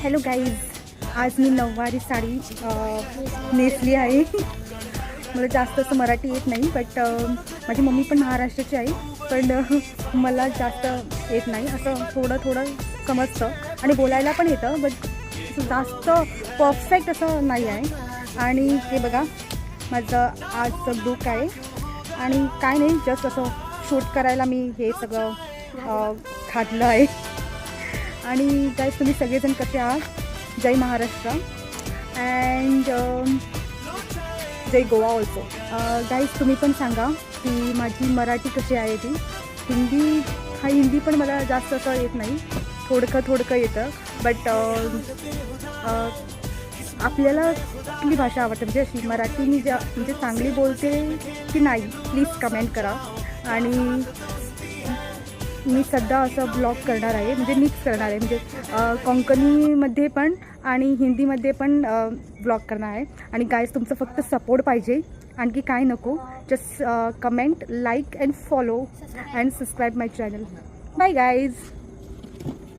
Hello guys, आज मी नऊवारी साडी नेसली आहे. मला जास्त असं मराठी येत नाही, बट माझी मम्मी पण महाराष्ट्राची आहे, पण मला जास्त येत नाही. असं थोडं थोडं समजतं आणि बोलायला पण येतं, बट जास्त परफेक्ट असं नाही आहे. आणि हे बघा, माझं आजचं लुक आहे आणि काय नाही, जस्ट असं शूट करायला मी हे सगळं घातलं आहे. आणि गाईज, तुम्ही सगळेजण कसे आहात? जय महाराष्ट्र अँड जय गोवा ऑल्सो. गाईज, तुम्ही पण सांगा की माझी मराठी कशी आहे ती. हिंदी पण मला जास्त असं येत नाही, थोडकं येतं, बट आपल्याला कुठली भाषा आवडते, म्हणजे अशी मराठी मी म्हणजे चांगली बोलते की नाही, प्लीज कमेंट करा. आणि मी सध्या असं ब्लॉग करणार आहे, म्हणजे मिक्स करणार आहे, म्हणजे कोंकणीमध्ये पण आणि हिंदीमध्ये पण ब्लॉग करणार आहे. आणि गाईज, तुमचं फक्त सपोर्ट पाहिजे, आणखी काय नको. Just comment, like and follow and subscribe my channel. Bye guys.